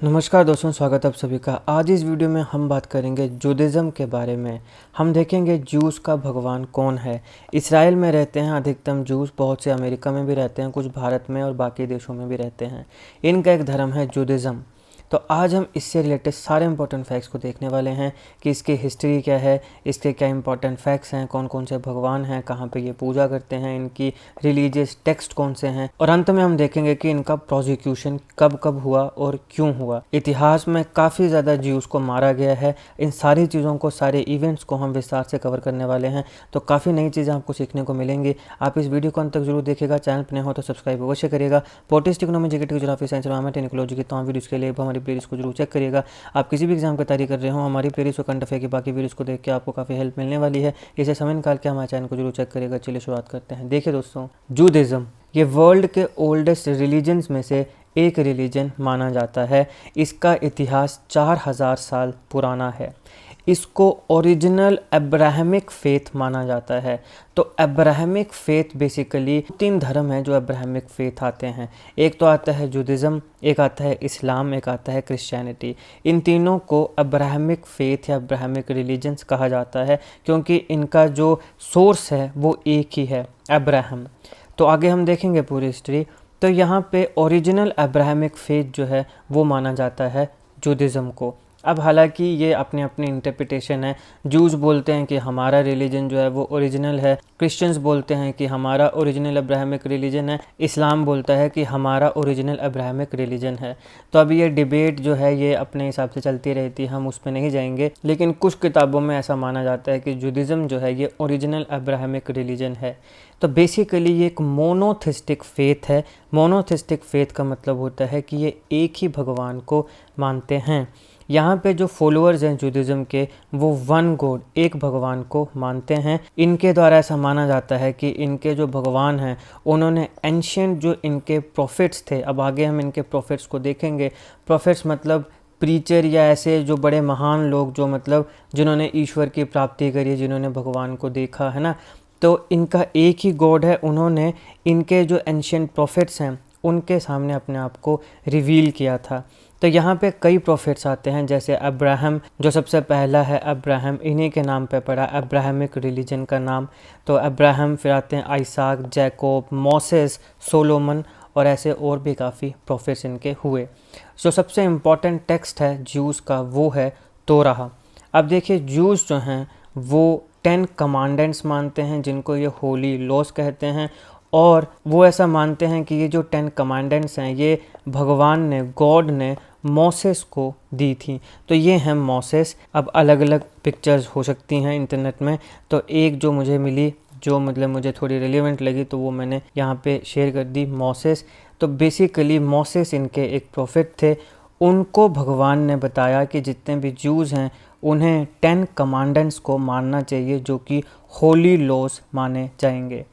नमस्कार दोस्तों, स्वागत है आप सभी का। आज इस वीडियो में हम बात करेंगे जूडिज़्म के बारे में। हम देखेंगे जूस का भगवान कौन है। इसराइल में रहते हैं अधिकतम जूस, बहुत से अमेरिका में भी रहते हैं, कुछ भारत में और बाकी देशों में भी रहते हैं। इनका एक धर्म है जूडिज़्म। तो आज हम इससे रिलेटेड सारे इंपॉर्टेंट फैक्ट्स को देखने वाले हैं कि इसकी हिस्ट्री क्या है, इसके क्या इंपॉर्टेंट फैक्ट्स हैं, कौन कौन से भगवान हैं, कहाँ पे ये पूजा करते हैं, इनकी रिलीजियस टेक्स्ट कौन से हैं, और अंत में हम देखेंगे कि इनका प्रोसिक्यूशन कब कब हुआ और क्यों हुआ। इतिहास में काफ़ी ज़्यादा ज्यूज़ को मारा गया है। इन सारी चीज़ों को, सारे इवेंट्स को हम विस्तार से कवर करने वाले हैं, तो काफ़ी नई चीज़ें आपको सीखने को मिलेंगी। आप इस वीडियो को अंत तक जरूर देखिएगा। चैनल पर नए हो तो सब्सक्राइब अवश्य करिएगा। पोर्टिस्ट economy, GK, geography, science, environment, ecology की तमाम वीडियोज़ के लिए हमारी प्लेलिस्ट को जरूर चेक करिएगा। आप किसी भी एग्जाम की तैयारी कर रहे हो, हमारी प्लेलिस्ट और करंट अफेयर की बाकी वीडियोज़ को देख के आपको काफ़ी हेल्प मिलने वाली है। इसे समय निकाल के हमारे चैनल को जरूर चेक करिएगा। चलिए शुरुआत करते हैं। देखिए दोस्तों, जूडिज़्म ये वर्ल्ड के ओल्डेस्ट रिलीजन्स में से एक रिलीजन माना जाता है। इसका इतिहास 4000 साल पुराना है। इसको ओरिजिनल अब्राहमिक फेथ माना जाता है। तो अब्राहमिक फेथ बेसिकली 3 धर्म हैं जो अब्राहमिक फेथ आते हैं। एक तो आता है जूडिज़्म, एक आता है इस्लाम, एक आता है क्रिश्चियनिटी। इन तीनों को अब्राहमिक फेथ या अब्राहमिक रिलीजन्स कहा जाता है क्योंकि इनका जो सोर्स है वो एक ही है, अब्राहम। तो आगे हम देखेंगे पूरी हिस्ट्री। तो यहाँ पे ओरिजिनल अब्राहमिक फेथ जो है वो माना जाता है जूडिज़्म को। अब हालांकि ये अपनी अपनी इंटरप्रिटेशन है। जूस बोलते हैं कि हमारा रिलीजन जो है वो ओरिजिनल है, क्रिश्चियंस बोलते हैं कि हमारा ओरिजिनल अब्राहमिक रिलीजन है, इस्लाम बोलता है कि हमारा ओरिजिनल अब्राहमिक रिलीजन है। तो अभी ये डिबेट जो है ये अपने हिसाब से चलती रहती है, हम उस पर नहीं जाएंगे। लेकिन कुछ किताबों में ऐसा माना जाता है कि जूडिज़्म जो है ये ओरिजिनल अब्राहमिक रिलीजन है। तो बेसिकली ये एक मोनोथिस्टिक फेथ है। मोनोथिस्टिक फेथ का मतलब होता है कि ये एक ही भगवान को मानते हैं। यहाँ पे जो फॉलोअर्स हैं जूडिज़्म के, वो वन गॉड, एक भगवान को मानते हैं। इनके द्वारा ऐसा माना जाता है कि इनके जो भगवान हैं उन्होंने एंशिएंट जो इनके प्रॉफिट्स थे, अब आगे हम इनके प्रॉफिट्स को देखेंगे। प्रॉफिट्स मतलब प्रीचर या ऐसे जो बड़े महान लोग जो मतलब जिन्होंने ईश्वर की प्राप्ति करी, जिन्होंने भगवान को देखा है ना। तो इनका एक ही गॉड है। उन्होंने इनके जो एंशिएंट प्रॉफिट्स हैं उनके सामने अपने आप को रिवील किया था। तो यहाँ पे कई प्रॉफिट्स आते हैं, जैसे अब्राहम जो सबसे पहला है। अब्राहम इन्हीं के नाम पे पड़ा, अब्राहमिक रिलीजन का नाम। तो अब्राहम, फिर आते हैं आइसाक, जैकोब, मोसेस, सोलोमन, और ऐसे और भी काफ़ी प्रॉफिट्स इनके हुए। जो सबसे इम्पॉर्टेंट टेक्स्ट है ज्यूस का वो है तोराह। अब देखिए, ज्यूस जो हैं वो 10 कमांडेंट्स मानते हैं जिनको ये होली लॉस कहते हैं। और वो ऐसा मानते हैं कि ये जो 10 कमांडेंट्स हैं ये भगवान ने, गॉड ने मोसेस को दी थी। तो ये हैं मोसेस। अब अलग अलग पिक्चर्स हो सकती हैं इंटरनेट में, तो एक जो मुझे मिली जो मतलब मुझे थोड़ी रिलेवेंट लगी तो वो मैंने यहाँ पे शेयर कर दी, मोसेस। तो बेसिकली मोसेस इनके एक प्रॉफिट थे। उनको भगवान ने बताया कि जितने भी ज्यूज़ हैं उन्हें 10 कमांडेंट्स को मानना चाहिए जो कि होली लॉस माने जाएंगे।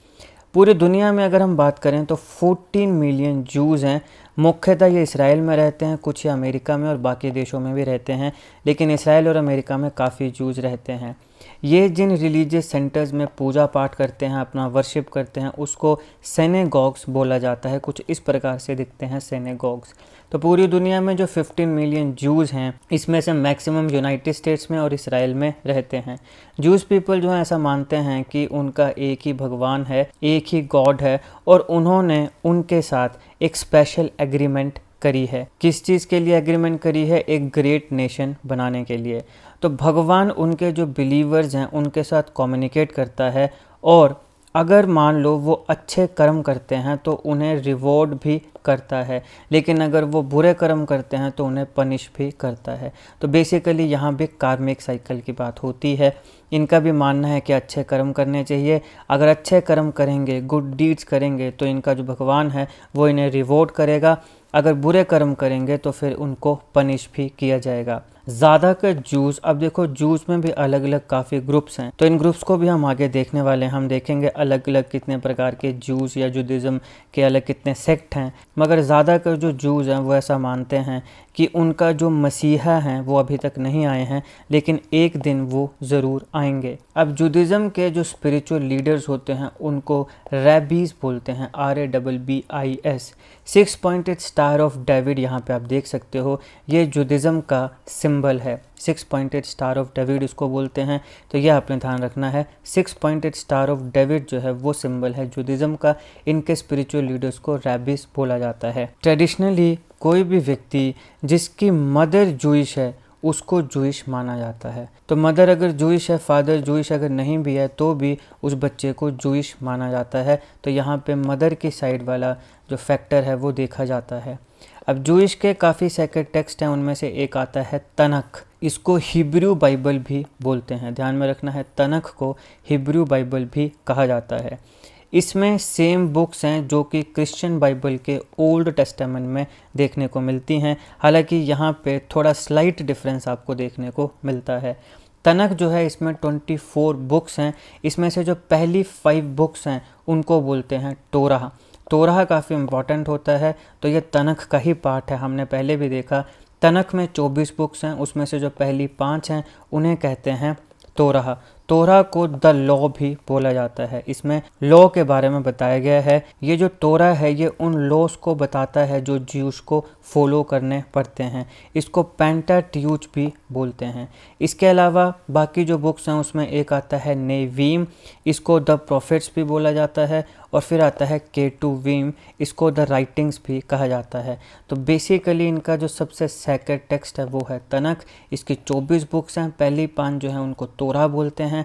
पूरी दुनिया में अगर हम बात करें तो 14 मिलियन ज्यूज़ हैं। मुख्यतः ये इसराइल में रहते हैं, कुछ ये अमेरिका में और बाकी देशों में भी रहते हैं, लेकिन इसराइल और अमेरिका में काफ़ी ज्यूज़ रहते हैं। ये जिन रिलीजियस सेंटर्स में पूजा पाठ करते हैं, अपना वर्शिप करते हैं, उसको सिनेगॉग्स बोला जाता है। कुछ इस प्रकार से दिखते हैं सिनेगॉग्स। तो पूरी दुनिया में जो 15 मिलियन ज्यूज़ हैं इसमें से मैक्सिमम यूनाइटेड स्टेट्स में और इसराइल में रहते हैं। ज्यूज़ पीपल जो है ऐसा मानते हैं कि उनका एक ही भगवान है, एक ही गॉड है, और उन्होंने उनके साथ एक स्पेशल एग्रीमेंट करी है। किस चीज़ के लिए एग्रीमेंट करी है? एक ग्रेट नेशन बनाने के लिए। तो भगवान उनके जो बिलीवर्स हैं उनके साथ कम्युनिकेट करता है, और अगर मान लो वो अच्छे कर्म करते हैं तो उन्हें रिवॉर्ड भी करता है, लेकिन अगर वो बुरे कर्म करते हैं तो उन्हें पनिश भी करता है। तो बेसिकली यहाँ भी कार्मिक साइकिल की बात होती है। इनका भी मानना है कि अच्छे कर्म करने चाहिए। अगर अच्छे कर्म करेंगे, गुड डीड्स करेंगे, तो इनका जो भगवान है वो इन्हें रिवॉर्ड करेगा। अगर बुरे कर्म करेंगे तो फिर उनको पनिश भी किया जाएगा। ज़्यादातर जूस, अब देखो जूस में भी अलग अलग काफ़ी ग्रुप्स हैं, तो इन ग्रुप्स को भी हम आगे देखने वाले हैं। हम देखेंगे अलग अलग कितने प्रकार के जूस या जूडिज़्म के अलग कितने सेक्ट हैं। मगर ज़्यादातर जो जूस हैं वो ऐसा मानते हैं कि उनका जो मसीहा हैं वो अभी तक नहीं आए हैं, लेकिन एक दिन वो ज़रूर आएंगे। अब जूडिज़्म के जो स्पिरिचुअल लीडर्स होते हैं उनको रैबीज़ बोलते हैं, RABBIS। 6 pointed star of David यहाँ पे आप देख सकते हो, ये जुडिज़म का सिंबल है। 6 पॉइंटेड स्टार ऑफ डेविड इसको बोलते हैं, तो यह आपने ध्यान रखना है। 6 पॉइंटेड स्टार ऑफ डेविड जो है वो सिंबल है जुडिज़म का। इनके स्पिरिचुअल लीडर्स को रैबिस बोला जाता है। ट्रेडिशनली कोई भी व्यक्ति जिसकी मदर जूइश है उसको जूइश माना जाता है। तो मदर अगर जूइश है, फादर जूइश अगर नहीं भी है, तो भी उस बच्चे को जूइश माना जाता है। तो यहाँ पे मदर की साइड वाला जो फैक्टर है वो देखा जाता है। अब जूइश के काफ़ी सेक्रेड टेक्स्ट हैं, उनमें से एक आता है तनख। इसको हिब्रू बाइबल भी बोलते हैं, ध्यान में रखना है। तनख को हिब्रू बाइबल भी कहा जाता है। इसमें सेम बुक्स हैं जो कि क्रिश्चियन बाइबल के ओल्ड टेस्टामेंट में देखने को मिलती हैं, हालांकि यहाँ पे थोड़ा स्लाइट डिफरेंस आपको देखने को मिलता है। तनख जो है इसमें 24 बुक्स हैं। इसमें से जो पहली 5 बुक्स हैं उनको बोलते हैं टोराह। टोराह काफ़ी इम्पॉर्टेंट होता है, तो ये तनख का ही पार्ट है। हमने पहले भी देखा, तनख में 24 बुक्स हैं, उसमें से जो पहली 5 हैं उन्हें कहते हैं तोराह। तोराह को द लॉ भी बोला जाता है। इसमें लॉ के बारे में बताया गया है। ये जो तोराह है ये उन लॉस को बताता है जो ज्यूस को फॉलो करने पड़ते हैं। इसको पेंटाट्यूच भी बोलते हैं। इसके अलावा बाकी जो बुक्स हैं उसमें एक आता है नेवीम, इसको द प्रॉफिट्स भी बोला जाता है। और फिर आता है केटुवीम, इसको द राइटिंग्स भी कहा जाता है। तो बेसिकली इनका जो सबसे सेक्रेड टेक्स्ट है वो है तनख। इसकी 24 बुक्स हैं, पहली 5 जो हैं उनको तोराह बोलते हैं।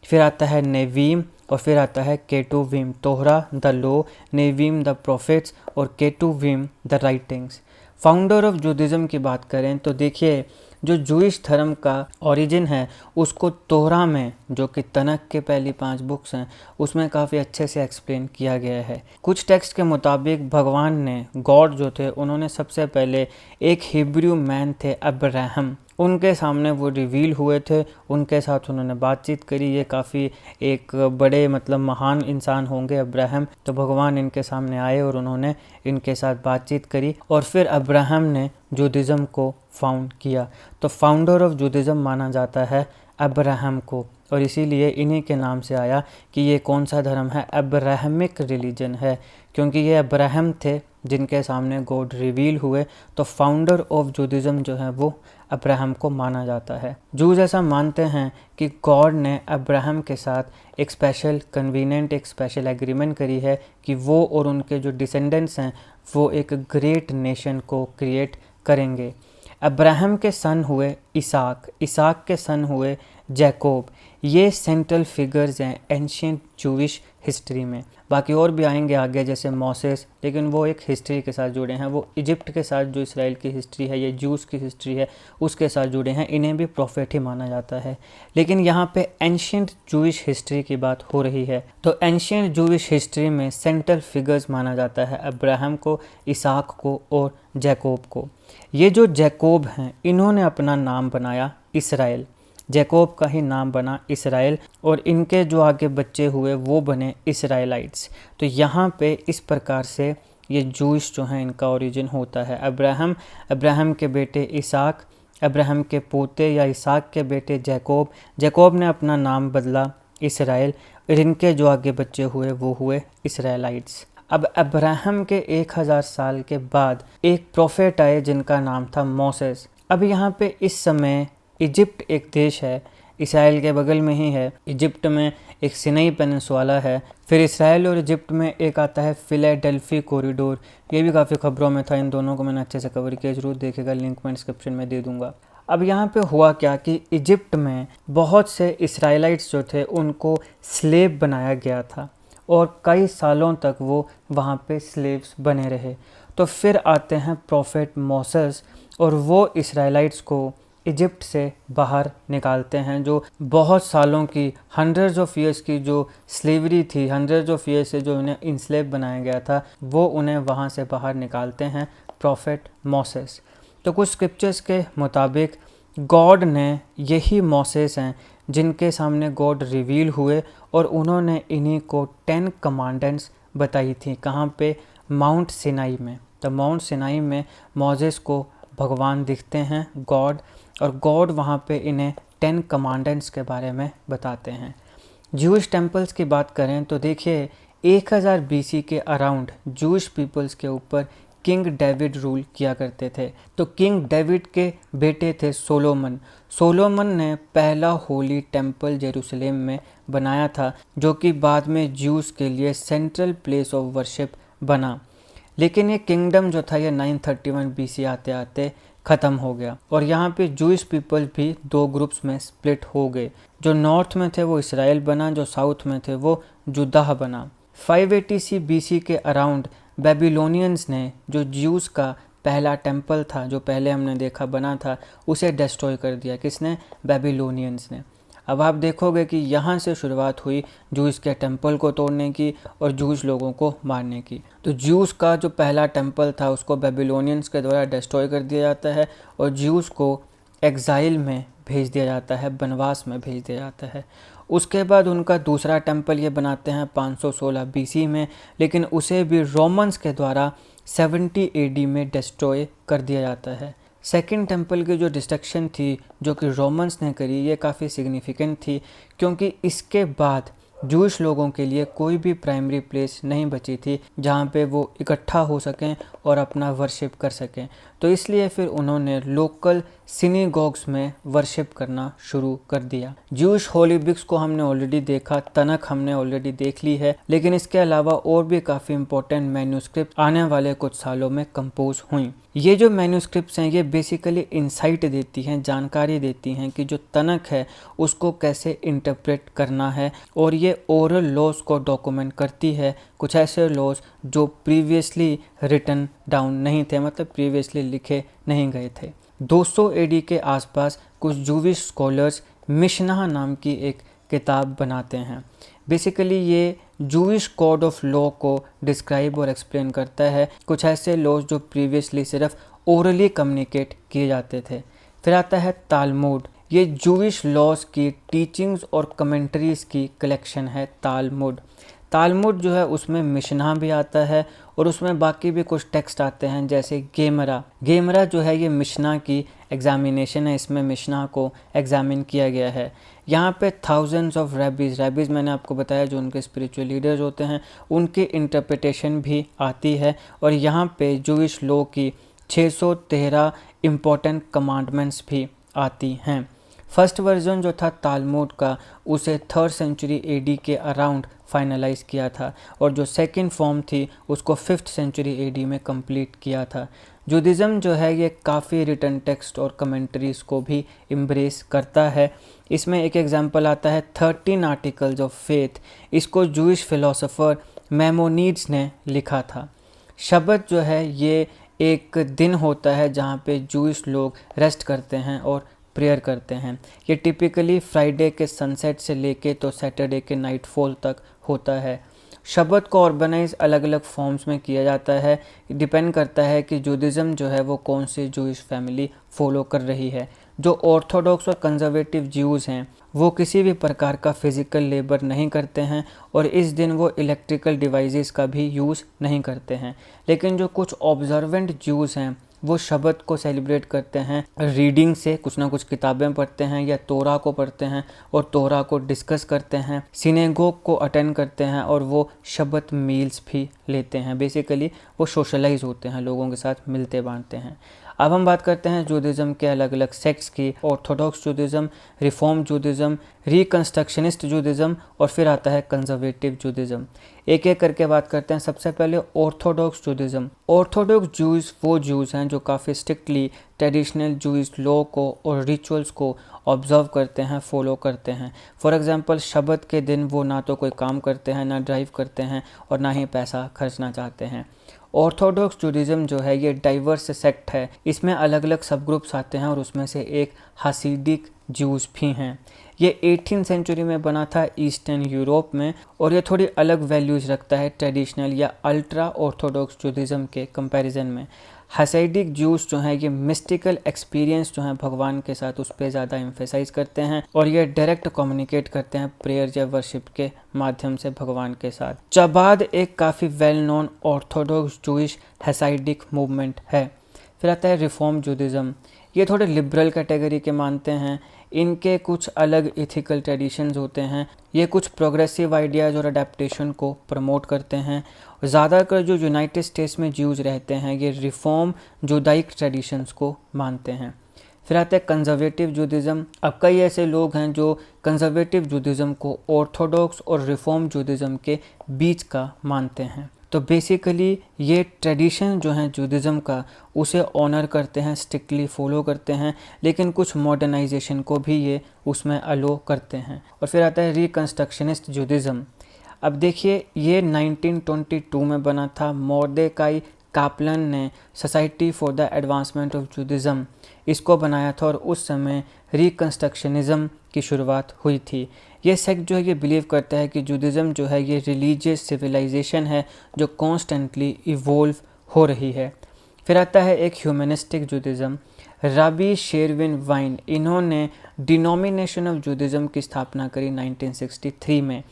फिर आता है नेवीम और फिर आता है Ketuvim. Torah the law, Nevi'im the prophets और Ketuvim the writings. Founder of Judaism की बात करें तो देखिए, जो जूइश धर्म का ओरिजिन है उसको तोराह में, जो कि तनख के पहली 5 बुक्स हैं, उसमें काफ़ी अच्छे से एक्सप्लेन किया गया है। कुछ टेक्स्ट के मुताबिक भगवान ने, गॉड जो थे, उन्होंने सबसे पहले एक हिब्रू मैन थे अब्राहम, उनके सामने वो रिवील हुए थे, उनके साथ उन्होंने बातचीत करी। ये काफ़ी एक बड़े महान इंसान होंगे अब्राहम। तो भगवान इनके सामने आए और उन्होंने इनके साथ बातचीत करी और फिर अब्राहम ने जुडिज़म को फाउंड किया। तो फाउंडर ऑफ जुडिज़म माना जाता है अब्राहम को, और इसीलिए इन्हीं के नाम से आया कि ये कौन सा धर्म है, अब्राहमिक रिलीजन है, क्योंकि ये अब्राहम थे जिनके सामने गॉड रिवील हुए। तो फाउंडर ऑफ जुडिज़म जो है वो अब्राहम को माना जाता है। जूज ऐसा मानते हैं कि गॉड ने अब्राहम के साथ एक स्पेशल कन्वीनियंट, एक स्पेशल एग्रीमेंट करी है कि वो और उनके जो डिसेंडेंट्स हैं वो एक ग्रेट नेशन को क्रिएट करेंगे। अब्राहम के सन हुए इसाक, इसाक के सन हुए जैकोब। ये सेंट्रल फिगर्स हैं एंशिएंट जूविश हिस्ट्री में। बाकी और भी आएंगे आगे, जैसे मोसेस, लेकिन वो एक हिस्ट्री के साथ जुड़े हैं। वो इजिप्ट के साथ जो इसराइल की हिस्ट्री है, ये जूस की हिस्ट्री है, उसके साथ जुड़े हैं। इन्हें भी प्रॉफिट ही माना जाता है। लेकिन यहाँ पे एंशिएंट जूविश हिस्ट्री की बात हो रही है, तो एंशिएंट जूविश हिस्ट्री में सेंट्रल फिगर्स माना जाता है अब्राहम को, इसाक को और जैकोब को। ये जो जैकोब हैं, इन्होंने अपना नाम बनाया इसराइल। जैकोब का ही नाम बना इसराइल, और इनके जो आगे बच्चे हुए वो बने इसराइलाइट्स। तो यहाँ पे इस प्रकार से ये जूइश जो हैं इनका ओरिजिन होता है। अब्राहम के बेटे इसाक, अब्राहम के पोते या इसाक के बेटे जैकोब, जैकोब ने अपना नाम बदला इसराइल, और इनके जो आगे बच्चे हुए वो हुए इसराइलाइट्स। अब अब्राहम के 1000 साल के बाद एक प्रोफेट आए जिनका नाम था मोसेस। अब यहाँ पे इस समय इजिप्ट एक देश है, इसराइल के बगल में ही है। इजिप्ट में एक सिनाई पेनिनसुला है। फिर इसराइल और इजिप्ट में एक आता है फिलाडेल्फी कॉरिडोर। ये भी काफ़ी खबरों में था। इन दोनों को मैंने अच्छे से कवर किया, जरूर देखेगा, लिंक मैं डिस्क्रिप्शन में दे दूंगा। अब यहाँ पे हुआ क्या कि इजिप्ट में बहुत से इसराइलाइट्स जो थे उनको स्लेव बनाया गया था, और कई सालों तक वो वहाँ पे स्लेव्स बने रहे। तो फिर आते हैं प्रॉफेट मोसेस, और वो इसराइलाइट्स को इजिप्ट से बाहर निकालते हैं। जो बहुत सालों की, हंड्रेड्स ऑफ ईयर्स की जो स्लेवरी थी, हंड्रेड्स ऑफ ईयर्स से जो उन्हें इंस्लेव बनाया गया था, वो उन्हें वहाँ से बाहर निकालते हैं प्रॉफेट मोसेस। तो कुछ स्क्रिप्चर्स के मुताबिक गॉड ने, यही मोसेस हैं जिनके सामने गॉड रिवील हुए, और उन्होंने इन्हीं को 10 कमांडेंट्स बताई थी। कहाँ पे? माउंट सिनाई में। तो माउंट सिनाई में मोसेस को भगवान दिखते हैं, गॉड, और गॉड वहाँ पे इन्हें 10 कमांडेंट्स के बारे में बताते हैं। जूइश टेम्पल्स की बात करें तो देखिए 1000 BC के अराउंड जूइश पीपल्स के ऊपर किंग डेविड रूल किया करते थे। तो किंग डेविड के बेटे थे सोलोमन। सोलोमन ने पहला होली टेम्पल जेरूसलेम में बनाया था, जो कि बाद में ज्यूस के लिए सेंट्रल प्लेस ऑफ वर्शिप बना। लेकिन ये किंगडम जो था ये 931 BC आते आते ख़त्म हो गया और यहाँ पे जूइश पीपल भी दो ग्रुप्स में स्प्लिट हो गए। जो नॉर्थ में थे वो इसराइल बना, जो साउथ में थे वो जुदाह बना। 580 BC के अराउंड बेबीलोनियंस ने जो ज्यूस का पहला टेम्पल था, जो पहले हमने देखा बना था, उसे डिस्ट्रॉय कर दिया। किसने? बेबीलोनियंस ने। अब आप देखोगे कि यहाँ से शुरुआत हुई जूस के टेम्पल को तोड़ने की और जूस लोगों को मारने की। तो जूस का जो पहला टेम्पल था उसको बेबीलोनियंस के द्वारा डिस्ट्रॉय कर दिया जाता है और जूस को एग्जाइल में भेज दिया जाता है, वनवास में भेज दिया जाता है। उसके बाद उनका दूसरा टेम्पल ये बनाते हैं 516 BC में, लेकिन उसे भी रोमन्स के द्वारा 70 AD में डिस्ट्रॉय कर दिया जाता है। सेकंड टेम्पल की जो डिस्ट्रक्शन थी जो कि रोमन्स ने करी, ये काफ़ी सिग्निफिकेंट थी, क्योंकि इसके बाद जूश लोगों के लिए कोई भी प्राइमरी प्लेस नहीं बची थी जहाँ पे वो इकट्ठा हो सकें और अपना वर्शिप कर सकें। तो इसलिए फिर उन्होंने लोकल सिनेगॉग्स में वर्शिप करना शुरू कर दिया। जूश होली बुक्स को हमने ऑलरेडी देखा, तनख हमने ऑलरेडी देख ली है, लेकिन इसके अलावा और भी काफ़ी इंपॉर्टेंट मैन्यूस्क्रिप्ट आने वाले कुछ सालों में कंपोज हुई। ये जो मैन्यूस्क्रिप्ट्स हैं ये बेसिकली इंसाइट देती हैं, जानकारी देती हैं कि जो तनख है उसको कैसे इंटरप्रेट करना है, और ये ओरल लॉज को डॉक्यूमेंट करती है, कुछ ऐसे लॉज जो प्रीवियसली रिटन डाउन नहीं थे, मतलब प्रीवियसली लिखे नहीं गए थे। 200 AD के आसपास कुछ जूविश स्कॉलर्स मिशनाह नाम की एक किताब बनाते हैं। बेसिकली ये जूविश कोड ऑफ लॉ को डिस्क्राइब और एक्सप्लेन करता है, कुछ ऐसे लॉज जो प्रीवियसली सिर्फ ओरली कम्युनिकेट किए जाते थे। फिर आता है तालमुड। ये जूविश लॉज की टीचिंग्स और कमेंट्रीज की कलेक्शन है तालमुड। तालमुड जो है उसमें मिशनाह भी आता है और उसमें बाकी भी कुछ टेक्स्ट आते हैं, जैसे गेमरा। गेमरा जो है ये मिशनाह की एग्जामिनेशन है, इसमें मिशनाह को एग्जामिन किया गया है। यहाँ पे थाउजेंड्स ऑफ रैबीज़ मैंने आपको बताया जो उनके स्पिरिचुअल लीडर्स होते हैं, उनकी इंटरप्रिटेशन भी आती है। और यहाँ पे जूविश लॉ की 613 इम्पोर्टेंट कमांडमेंट्स भी आती हैं। फर्स्ट वर्जन जो था तालमुड का उसे 3rd सेंचुरी AD के अराउंड फाइनलाइज किया था, और जो सेकंड फॉर्म थी उसको 5th सेंचुरी AD में कंप्लीट किया था। जुडिज़म जो है ये काफ़ी रिटन टेक्स्ट और कमेंट्रीज को भी एम्ब्रेस करता है। इसमें एक एग्जांपल आता है 13 आर्टिकल्स ऑफ फेथ। इसको जूइश फिलोसोफर मैमोनीड्स ने लिखा था। शब्द जो है ये एक दिन होता है जहाँ पे जूइश लोग रेस्ट करते हैं और प्रेयर करते हैं। ये टिपिकली फ्राइडे के सनसेट से लेके तो सैटरडे के नाइटफॉल तक होता है। शब्द को ऑर्गेनाइज अलग अलग फॉर्म्स में किया जाता है, डिपेंड करता है कि जूडिज़म जो है वो कौन सी जूइश फैमिली फॉलो कर रही है। जो ऑर्थोडॉक्स और कंजर्वेटिव ज्यूज़ हैं वो किसी भी प्रकार का फिज़िकल लेबर नहीं करते हैं और इस दिन वो इलेक्ट्रिकल डिवाइसेस का भी यूज़ नहीं करते हैं। लेकिन जो कुछ ऑब्जर्वेंट ज्यूज़ हैं वो शब्द को सेलिब्रेट करते हैं रीडिंग से, कुछ ना कुछ किताबें पढ़ते हैं या तोरा को पढ़ते हैं और तोरा को डिस्कस करते हैं, सिनेगोग को अटेंड करते हैं और वो शब्द मील्स भी लेते हैं। बेसिकली वो सोशलाइज होते हैं, लोगों के साथ मिलते बांटते हैं। अब हम बात करते हैं जूडिज़म के अलग अलग सेक्ट्स की। ऑर्थोडॉक्स जूडिज़म, रिफॉर्म जूडिज़म, रिकंस्ट्रक्शनिस्ट जूडिज़म और फिर आता है कंजर्वेटिव जूडिज़म। एक एक करके बात करते हैं। सबसे पहले ऑर्थोडॉक्स जूडिज़म। ऑर्थोडॉक्स जूस वो जूस हैं जो काफ़ी स्ट्रिक्टली ट्रेडिशनल जूइश लॉ को और रिचुअल्स को ऑब्जर्व करते हैं, फॉलो करते हैं। फॉर एग्जांपल शब्द के दिन वो ना तो कोई काम करते हैं, ना ड्राइव करते हैं और ना ही पैसा खर्चना चाहते हैं। ऑर्थोडॉक्स जूडिज़म जो है ये डाइवर्स सेक्ट है, इसमें अलग अलग सब ग्रुप्स आते हैं और उसमें से एक हसीडिक ज्यूज़ भी हैं। ये 18th सेंचुरी में बना था ईस्टर्न यूरोप में और ये थोड़ी अलग वैल्यूज़ रखता है ट्रेडिशनल या अल्ट्रा ऑर्थोडॉक्स जूडिज़म के कंपैरिजन में। हसीडिक ज्यूज़ जो हैं ये मिस्टिकल एक्सपीरियंस जो है भगवान के साथ उस पर ज़्यादा एम्फेसाइज करते हैं और ये डायरेक्ट कम्युनिकेट करते हैं प्रेयर या वर्शिप के माध्यम से भगवान के साथ। चबाद एक काफ़ी well known orthodox Jewish Hasidic movement है। फिर आता है रिफॉर्म जूडिज़म। ये थोड़े लिबरल कैटेगरी के मानते हैं। इनके कुछ अलग इथिकल ट्रेडिशंस होते हैं। ये कुछ प्रोग्रेसिव आइडियाज़ और अडेप्टेशन को प्रमोट करते हैं। ज़्यादातर जो यूनाइटेड स्टेट्स में ज्यूज रहते हैं ये रिफॉर्म जुदाइक ट्रेडिशंस को मानते हैं। फिर आता है कंजर्वेटिव जूडिज़्म। अब कई ऐसे लोग हैं जो कंजर्वेटिव जूडिज़्म को ऑर्थोडॉक्स और रिफॉर्म जूडिज़्म के बीच का मानते हैं। तो बेसिकली ये ट्रेडिशन जो है जूडिज़्म का उसे ऑनर करते हैं, स्ट्रिक्टली फॉलो करते हैं, लेकिन कुछ मॉडर्नाइजेशन को भी ये उसमें अलो करते हैं। और फिर आता है रिकंस्ट्रक्शनिस्ट जूडिज़्म। अब देखिए ये 1922 में बना था। मोर्देकाई कापलन ने society for the advancement of Judaism इसको बनाया था और उस समय रिकंस्ट्रक्शनिज़म की शुरुआत हुई थी। ये सेक्ट जो है ये बिलीव करता है कि जूडिज़्म जो है ये रिलीजियस सिविलाइजेशन है जो कॉन्स्टेंटली इवोल्व हो रही है। फिर आता है एक ह्यूमनिस्टिक जूडिज़्म। रबी शेरविन वाइन इन्होंने डिनोमिनेशन ऑफ जूडिज़्म की स्थापना करी 1963 में।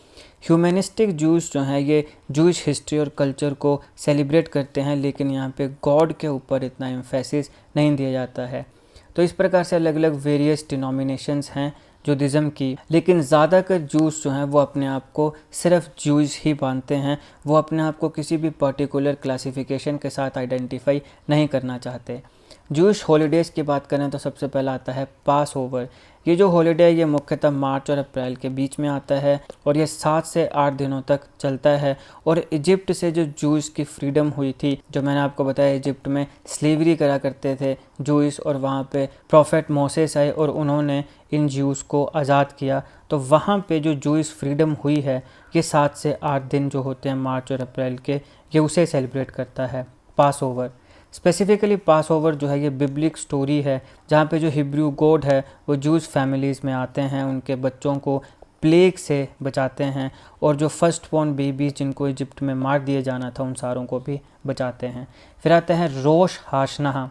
ह्यूमनिस्टिक जूस जो हैं ये जूश हिस्ट्री और कल्चर को सेलिब्रेट करते हैं, लेकिन यहाँ पे गॉड के ऊपर इतना एम्फेसिस नहीं दिया जाता है। तो इस प्रकार से अलग अलग वेरियस डिनोमिनेशंस हैं जूडिज़्म की, लेकिन ज़्यादातर जूस जो हैं वो अपने आप को सिर्फ जूस ही मानते हैं। वो अपने आप को किसी भी पर्टिकुलर क्लासिफिकेशन के साथ आइडेंटिफाई नहीं करना चाहते। जूश हॉलीडेज़ की बात करें तो सबसे पहला आता है पास ओवर। ये जो हॉलीडे है ये मुख्यतः मार्च और अप्रैल के बीच में आता है और ये 7 से 8 दिनों तक चलता है। और इजिप्ट से जो जूस की फ्रीडम हुई थी, जो मैंने आपको बताया इजिप्ट में स्लेवरी करा करते थे जूस, और वहाँ पे प्रॉफेट मोसेस आए और उन्होंने इन जूस को आज़ाद किया। तो वहाँ पे जो जूस फ्रीडम हुई है ये 7 से 8 दिन जो होते हैं मार्च और अप्रैल के, ये उसे सेलिब्रेट करता है पास ओवर। स्पेसिफिकली पास ओवर जो है ये बिब्लिक स्टोरी है जहाँ पे जो हिब्रू गॉड है वो जूस फैमिलीज़ में आते हैं, उनके बच्चों को प्लेग से बचाते हैं और जो फर्स्ट बॉर्न बेबीज जिनको इजिप्ट में मार दिए जाना था उन सारों को भी बचाते हैं। फिर आते हैं रोश हाशनाह।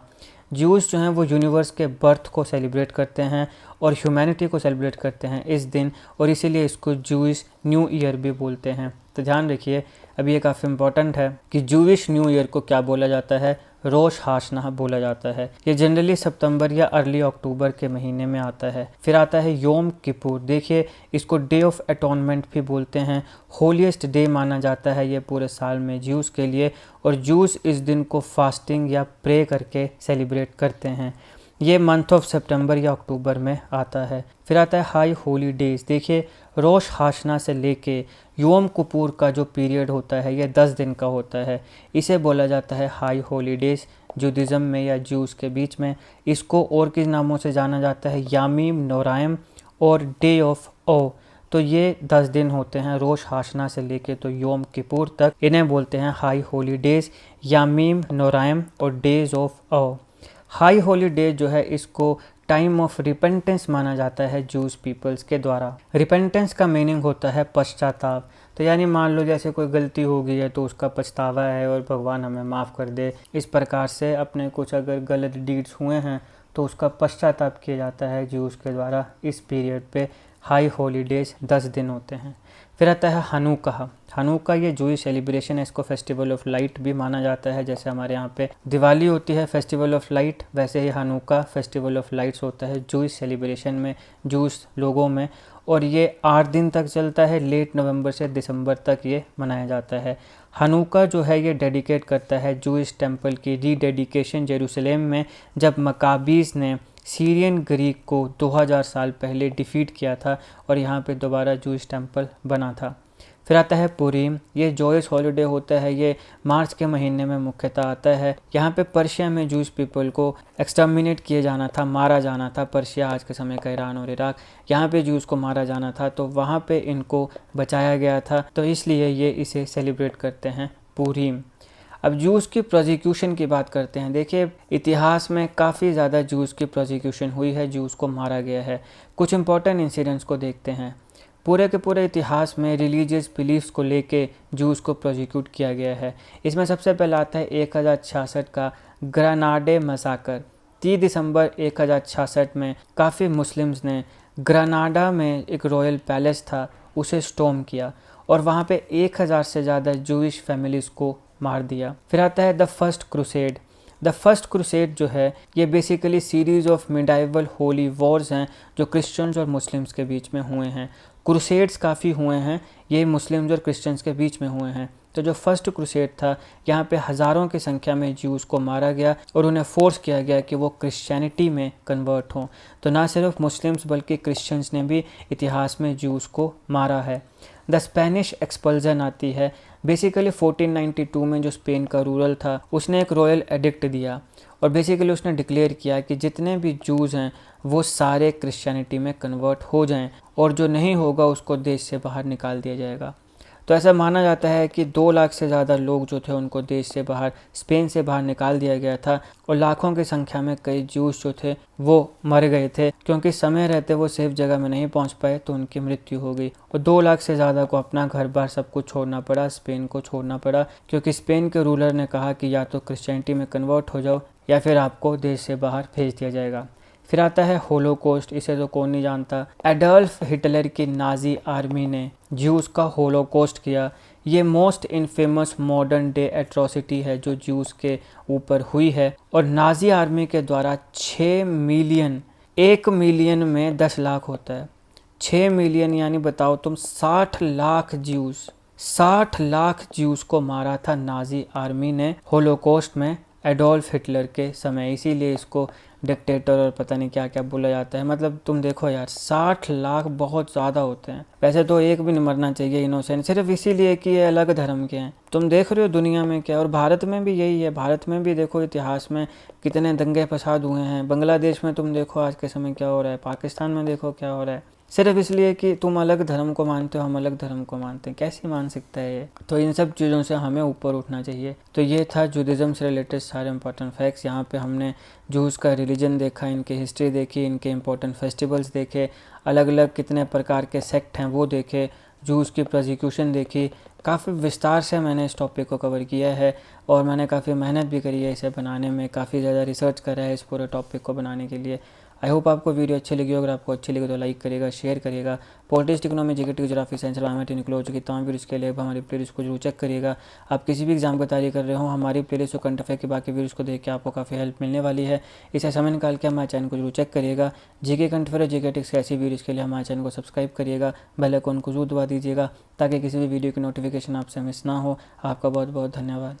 जूस जो हैं वो यूनिवर्स के बर्थ को सेलिब्रेट करते हैं और ह्यूमैनिटी को सेलिब्रेट करते हैं इस दिन, और इसीलिए इसको जूइश न्यू ईयर भी बोलते हैं। तो ध्यान रखिए, अभी ये काफ़ी इंपॉर्टेंट है कि जूइश न्यू ईयर को क्या बोला जाता है, रोश हाशनाह बोला जाता है। ये जनरली सितंबर या अर्ली अक्टूबर के महीने में आता है। फिर आता है योम किपुर। देखिए इसको डे ऑफ अटोनमेंट भी बोलते हैं। होलीएस्ट डे माना जाता है ये पूरे साल में जूस के लिए, और जूस इस दिन को फास्टिंग या प्रे करके सेलिब्रेट करते हैं। ये मंथ ऑफ सितंबर या अक्टूबर में आता है। फिर आता है हाई होली डेज। देखिए रोश हाशना से लेके योम किपुर का जो पीरियड होता है ये 10 दिन का होता है। इसे बोला जाता है हाई होली डेज जूडिज़्म में या जूस के बीच में। इसको और किस नामों से जाना जाता है, यामीम, नोराइम और डे ऑफ ओ। तो ये 10 दिन होते हैं रोश हाशना से लेके तो योम किपुर तक। इन्हें बोलते हैं high holy days, Yamim, Noraim और days of awe. High holy day जो है इसको टाइम ऑफ रिपेंटेंस माना जाता है जूस पीपल्स के द्वारा। रिपेंटेंस का मीनिंग होता है पश्चाताप। तो यानी मान लो जैसे कोई गलती हो गई है तो उसका पछतावा है और भगवान हमें माफ़ कर दे। इस प्रकार से अपने कुछ अगर गलत डीड्स हुए हैं तो उसका पश्चाताप किया जाता है जूस के द्वारा। इस पीरियड पे हाई हॉलीडेज 10 दिन होते हैं। फिर आता है हनुका। हनुका ये जूई सेलिब्रेशन है, इसको फेस्टिवल ऑफ लाइट भी माना जाता है। जैसे हमारे यहाँ पे दिवाली होती है फेस्टिवल ऑफ लाइट, वैसे ही हनुका फेस्टिवल ऑफ लाइट्स होता है जूई सेलिब्रेशन में, जूस लोगों में। और ये 8 दिन तक चलता है, लेट नवंबर से दिसंबर तक ये मनाया जाता है। हनुका जो है ये डेडिकेट करता है जूइश टेम्पल की रीडेडिकेशन जेरूसलेम में, जब मकाबीज ने सीरियन ग्रीक को 2000 साल पहले डिफीट किया था और यहाँ पे दोबारा जूइश टेम्पल बना था। फिर आता है पुरीम। ये जॉयस हॉलीडे होता है, ये मार्च के महीने में मुख्यतः आता है। यहाँ पे पर्शिया में जूस पीपल को एक्सटर्मिनेट किए जाना था, मारा जाना था। पर्शिया आज के समय का ईरान और इराक, यहाँ पे जूस को मारा जाना था, तो वहाँ पे इनको बचाया गया था, तो इसलिए ये इसे सेलिब्रेट करते हैं पुरीम। अब जूस की प्रोसिक्यूशन की बात करते हैं। देखिए इतिहास में काफ़ी ज़्यादा जूस की प्रोसिक्यूशन हुई है, जूस को मारा गया है। कुछ इंपॉर्टेंट इंसिडेंट्स को देखते हैं। पूरे के पूरे इतिहास में रिलीजियस बिलीफ्स को लेके जूस को प्रोसिक्यूट किया गया है। इसमें सबसे पहला आता है 1066 का ग्रेनाडे मसाकर। 30 दिसंबर 1066 में काफ़ी मुस्लिम्स ने ग्रेनाडा में एक रॉयल पैलेस था उसे स्टॉर्म किया और वहाँ पे 1000 से ज़्यादा जूइश फैमिलीज़ को मार दिया। फिर आता है the first crusade. The first crusade जो है ये basically series of medieval Holi Wars हैं जो क्रिश्चियंस और मुस्लिम्स के बीच में हुए हैं। क्रूसेड्स काफ़ी हुए हैं, ये मुस्लिम्स और क्रिश्चियंस के बीच में हुए हैं। तो जो फर्स्ट क्रूसेड था, यहाँ पे हज़ारों की संख्या में ज्यूज़ को मारा गया और उन्हें फोर्स किया गया कि वो क्रिश्चियनिटी में कन्वर्ट हों। तो ना सिर्फ मुस्लिम्स बल्कि क्रिश्चियंस ने भी इतिहास में ज्यूज़ को मारा है। द स्पेनिश एक्सपल्जन आती है। बेसिकली 1492 में जो स्पेन का रूरल था उसने एक रॉयल एडिक्ट दिया और बेसिकली उसने डिक्लेयर किया कि जितने भी जूज़ हैं वो सारे क्रिश्चियनिटी में कन्वर्ट हो जाएं और जो नहीं होगा उसको देश से बाहर निकाल दिया जाएगा। तो ऐसा माना जाता है कि 2 लाख से ज़्यादा लोग जो थे उनको देश से बाहर, स्पेन से बाहर निकाल दिया गया था और लाखों की संख्या में कई ज्यूज जो थे वो मर गए थे क्योंकि समय रहते वो सेफ जगह में नहीं पहुंच पाए तो उनकी मृत्यु हो गई। और 2 लाख से ज़्यादा को अपना घर बार सब कुछ छोड़ना पड़ा, स्पेन को छोड़ना पड़ा, क्योंकि स्पेन के रूलर ने कहा कि या तो क्रिश्चियनिटी में कन्वर्ट हो जाओ या फिर आपको देश से बाहर भेज दिया जाएगा। फिर आता है होलोकॉस्ट, इसे तो कौन नहीं जानता। एडोल्फ हिटलर की नाजी आर्मी ने ज्यूज़ का होलोकॉस्ट किया। ये most infamous modern day atrocity है जो ज्यूज़ के ऊपर हुई है और नाजी आर्मी के द्वारा 6 मिलियन, 1 मिलियन में 10 लाख होता है, 6 मिलियन यानी बताओ तुम 60 लाख ज्यूज़, 60 लाख ज्यूज़ को मारा था नाजी आर्मी ने होलोकॉस्ट में एडोल्फ हिटलर के समय। इसीलिए इसको डिक्टेटर और पता नहीं क्या क्या बोला जाता है। मतलब तुम देखो यार, 60 लाख बहुत ज़्यादा होते हैं। वैसे तो एक भी नहीं मरना चाहिए इनोसेंट, सिर्फ इसीलिए कि ये अलग धर्म के हैं। तुम देख रहे हो दुनिया में क्या, और भारत में भी यही है। भारत में भी देखो इतिहास में कितने दंगे फसाद हुए हैं। बांग्लादेश में तुम देखो आज के समय क्या हो रहा है, पाकिस्तान में देखो क्या हो रहा है, सिर्फ इसलिए कि तुम अलग धर्म को मानते हो, हम अलग धर्म को मानते हैं। कैसी मान सकता है ये? तो इन सब चीज़ों से हमें ऊपर उठना चाहिए। तो ये था जुडिज़म से रिलेटेड सारे इंपॉर्टेंट फैक्ट्स। यहाँ पे हमने जूस का रिलीजन देखा, इनकी हिस्ट्री देखी, इनके इंपॉर्टेंट फेस्टिवल्स देखे, अलग अलग कितने प्रकार के सेक्ट हैं वो देखे, जूस की प्रोसिक्यूशन देखी। काफ़ी विस्तार से मैंने इस टॉपिक को कवर किया है और मैंने काफ़ी मेहनत भी करी है इसे बनाने में, काफ़ी ज़्यादा रिसर्च करा है इस पूरे टॉपिक को बनाने के लिए। आई होप आपको वीडियो अच्छी लगी। अगर आपको अच्छी लगी तो लाइक करिएगा, शेयर करिएगा। Politics, economy, GK, geography, science, environment, include की तमाम वीडियोज़ के लिए हमारी प्लेलिस्ट को जरूर चेक करिएगा। आप किसी भी एग्जाम की तैयारी कर रहे हो, हमारी प्लेलिस्ट और करंट अफेयर की बाकी वीडियोज़ को देख के आपको काफ़ी हेल्प मिलने वाली है। इसे समय निकाल के हमारे चैनल को जरूर चेक करिएगा। GK, current affair, GK tricks ऐसी वीडियोज़ के लिए हमारे चैनल को सब्सक्राइब करिएगा, बेल आइकन को जरूर दबा दीजिएगा ताकि किसी भी वीडियो की नोटिफिकेशन आपसे मिस ना हो। आपका बहुत बहुत धन्यवाद।